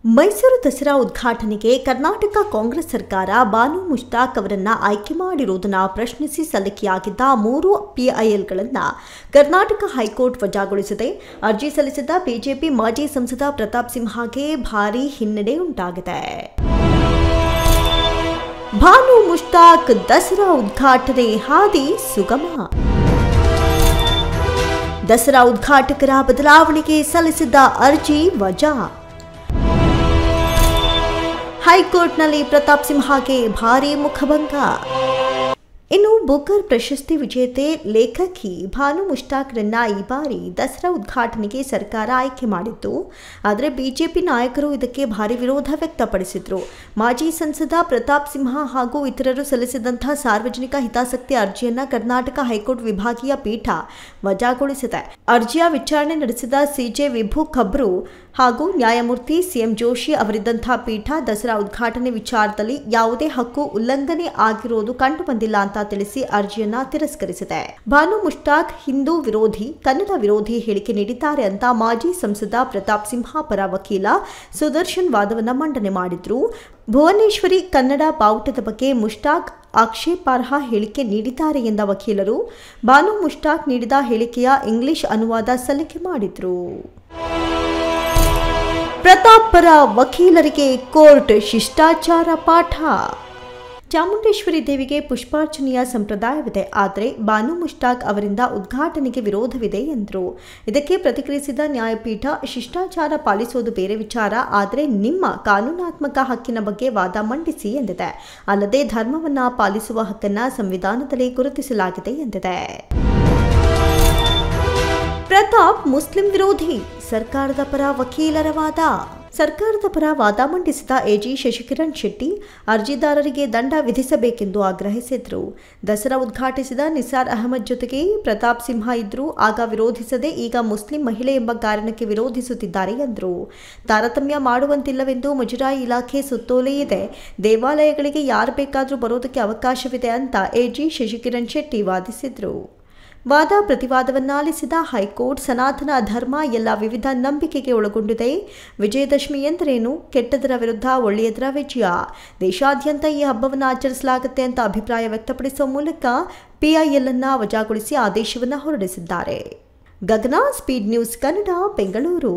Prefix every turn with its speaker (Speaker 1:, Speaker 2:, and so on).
Speaker 1: ಮೈಸೂರು ದಸರಾ ಉದ್ಘಾಟನೆಗೆ ಕರ್ನಾಟಕ ಕಾಂಗ್ರೆಸ್ ಸರ್ಕಾರ ಬಾನು ಮುಷ್ತಾಕ್ ಅವರನ್ನ ಆಯ್ಕೆ ಮಾಡಿರುವುದನ್ನು ಪ್ರಶ್ನಿಸಿ ಸಲ್ಲಿಕೆಯಾಗಿದ್ದ 3 ಪಿಐಎಲ್ಗಳನ್ನು ಕರ್ನಾಟಕ ಹೈಕೋರ್ಟ್ ವಜಾಗೊಳಿಸಿದೆ. ಅರ್ಜಿ ಸಲ್ಲಿಸಿದ್ದ ಬಿಜೆಪಿ ಮಾಜಿ ಸಂಸದ ಪ್ರತಾಪ್ ಸಿಂಹಗೆ ಭಾರೀ ಹಿನ್ನಡೆ ಉಂಟಾಗಿದೆ. ಬಾನು ಮುಷ್ತಾಕ್ ದಸರಾ ಉದ್ಘಾಟನೆ ಹಾದಿ ಸುಗಮ. ದಸರಾ ಉದ್ಘಾಟಕರ ಬದಲಾವಣೆಗೆ ಸಲ್ಲಿಸಿದ್ದ ಅರ್ಜಿ ವಜಾ. ಹೈಕೋರ್ಟ್ನಲ್ಲಿ ಪ್ರತಾಪ್ ಸಿಂಹಗೆ ಭಾರೀ ಮುಖಭಂಗ. ಇನ್ನು ಬುಕರ್ ಪ್ರಶಸ್ತಿ ವಿಜೇತೆ ಲೇಖಕಿ ಬಾನು ಮುಷ್ತಾಕ್ರನ್ನ ಈ ಬಾರಿ ದಸರಾ ಉದ್ಘಾಟನೆಗೆ ಸರ್ಕಾರ ಆಯ್ಕೆ ಮಾಡಿತ್ತು. ಆದರೆ ಬಿಜೆಪಿ ನಾಯಕರು ಇದಕ್ಕೆ ಭಾರಿ ವಿರೋಧ ವ್ಯಕ್ತಪಡಿಸಿದ್ರು. ಮಾಜಿ ಸಂಸದ ಪ್ರತಾಪ್ ಸಿಂಹ ಹಾಗೂ ಇತರರು ಸಲ್ಲಿಸಿದಂತಹ ಸಾರ್ವಜನಿಕ ಹಿತಾಸಕ್ತಿ ಅರ್ಜಿಯನ್ನ ಕರ್ನಾಟಕ ಹೈಕೋರ್ಟ್ ವಿಭಾಗೀಯ ಪೀಠ ವಜಾಗೊಳಿಸಿದೆ. ಅರ್ಜಿಯ ವಿಚಾರಣೆ ನಡೆಸಿದ ಸಿಜೆ ವಿಭು ಖಬ್ರು ಹಾಗೂ ನ್ಯಾಯಮೂರ್ತಿ ಸಿಎಂ ಜೋಶಿ ಅವರಿದ್ದಂತಹ ಪೀಠ ದಸರಾ ಉದ್ಘಾಟನೆ ವಿಚಾರದಲ್ಲಿ ಯಾವುದೇ ಹಕ್ಕು ಉಲ್ಲಂಘನೆ ಆಗಿರುವುದು ಕಂಡುಬಂದಿಲ್ಲ ಅಂತ ತಿಳಿಸಿ ಅರ್ಜಿಯನ್ನ ತಿರಸ್ಕರಿಸಿದೆ. ಬಾನು ಮುಷ್ತಾಕ್ ಹಿಂದೂ ವಿರೋಧಿ, ಕನ್ನಡ ವಿರೋಧಿ ಹೇಳಿಕೆ ನೀಡಿದ್ದಾರೆ ಅಂತ ಮಾಜಿ ಸಂಸದ ಪ್ರತಾಪ್ ಸಿಂಹ ಪರ ವಕೀಲ ಸುದರ್ಶನ್ ವಾದವನ್ನ ಮಂಡನೆ ಮಾಡಿದ್ರು. ಭುವನೇಶ್ವರಿ ಕನ್ನಡ ಬಾವುಟದ ಬಗ್ಗೆ ಮುಷ್ತಾಕ್ ಆಕ್ಷೇಪಾರ್ಹ ಹೇಳಿಕೆ ನೀಡಿದ್ದಾರೆ ಎಂದ ವಕೀಲರು ಬಾನು ಮುಷ್ತಾಕ್ ನೀಡಿದ ಹೇಳಿಕೆಯ ಇಂಗ್ಲಿಷ್ ಅನುವಾದ ಸಲ್ಲಿಕೆ ಮಾಡಿದ್ರು. ಪ್ರತಾಪ್ ಪರ ವಕೀಲರಿಗೆ ಕೋರ್ಟ್ ಶಿಷ್ಟಾಚಾರ ಪಾಠ. ಚಾಮುಂಡೇಶ್ವರಿ ದೇವಿಗೆ ಪುಷ್ಪಾರ್ಚನೆಯ ಸಂಪ್ರದಾಯವಿದೆ, ಆದರೆ ಬಾನು ಮುಷ್ತಾಕ್ ಅವರಿಂದ ಉದ್ಘಾಟನೆಗೆ ವಿರೋಧವಿದೆ ಎಂದರು. ಇದಕ್ಕೆ ಪ್ರತಿಕ್ರಿಯಿಸಿದ ನ್ಯಾಯಪೀಠ, ಶಿಷ್ಟಾಚಾರ ಪಾಲಿಸುವುದು ಬೇರೆ ವಿಚಾರ, ಆದರೆ ನಿಮ್ಮ ಕಾನೂನಾತ್ಮಕ ಹಕ್ಕಿನ ಬಗ್ಗೆ ವಾದ ಮಂಡಿಸಿ ಎಂದಿದೆ. ಅಲ್ಲದೆ ಧರ್ಮವನ್ನ ಪಾಲಿಸುವ ಹಕ್ಕನ್ನ ಸಂವಿಧಾನದಲ್ಲಿ ಗುರುತಿಸಲಾಗಿದೆ ಎಂದಿದೆ. ಪ್ರತಾಪ್ ಮುಸ್ಲಿಂ ವಿರೋಧಿ, ಸರ್ಕಾರದ ಪರ ವಕೀಲರ ವಾದ. ಸರ್ಕಾರದ ಪರ ವಾದ ಮಂಡಿಸಿದ ಎಜಿ ಶಶಿಕಿರಣ್ ಶೆಟ್ಟಿ ಅರ್ಜಿದಾರರಿಗೆ ದಂಡ ವಿಧಿಸಬೇಕೆಂದು ಆಗ್ರಹಿಸಿದ್ರು. ದಸರಾ ಉದ್ಘಾಟಿಸಿದ ನಿಸಾರ್ ಅಹಮದ್ ಜೊತೆಗೆ ಪ್ರತಾಪ್ ಸಿಂಹ ಇದ್ರು, ಆಗ ವಿರೋಧಿಸದೆ ಈಗ ಮುಸ್ಲಿಂ ಮಹಿಳೆ ಎಂಬ ಕಾರಣಕ್ಕೆ ವಿರೋಧಿಸುತ್ತಿದ್ದಾರೆ ಎಂದರು. ತಾರತಮ್ಯ ಮಾಡುವಂತಿಲ್ಲವೆಂದು ಮುಜರಾಯಿ ಇಲಾಖೆ ಸುತ್ತೋಲೆ ಇದೆ, ದೇವಾಲಯಗಳಿಗೆ ಯಾರು ಬೇಕಾದರೂ ಬರೋದಕ್ಕೆ ಅವಕಾಶವಿದೆ ಅಂತ ಎಜಿ ಶಶಿಕಿರಣ್ ಶೆಟ್ಟಿ ವಾದಿಸಿದ್ರು. ವಾದ ಪ್ರತಿವಾದವನ್ನಾಲಿಸಿದ ಹೈಕೋರ್ಟ್, ಸನಾತನ ಧರ್ಮ ಎಲ್ಲ ವಿವಿಧ ನಂಬಿಕೆಗೆ ಒಳಗೊಂಡಿದೆ. ವಿಜಯದಶಮಿ ಎಂದರೇನು? ಕೆಟ್ಟದರ ವಿರುದ್ಧ ಒಳ್ಳೆಯದರ ವಿಜಯ. ದೇಶಾದ್ಯಂತ ಈ ಹಬ್ಬವನ್ನು ಆಚರಿಸಲಾಗುತ್ತೆ ಅಂತ ಅಭಿಪ್ರಾಯ ವ್ಯಕ್ತಪಡಿಸುವ ಮೂಲಕ ಪಿಐಎಲ್ ಅನ್ನು ವಜಾಗೊಳಿಸಿ ಆದೇಶವನ್ನು ಹೊರಡಿಸಿದ್ದಾರೆ. ಗಗನ ಸ್ಪೀಡ್ ನ್ಯೂಸ್ ಕನ್ನಡ, ಬೆಂಗಳೂರು.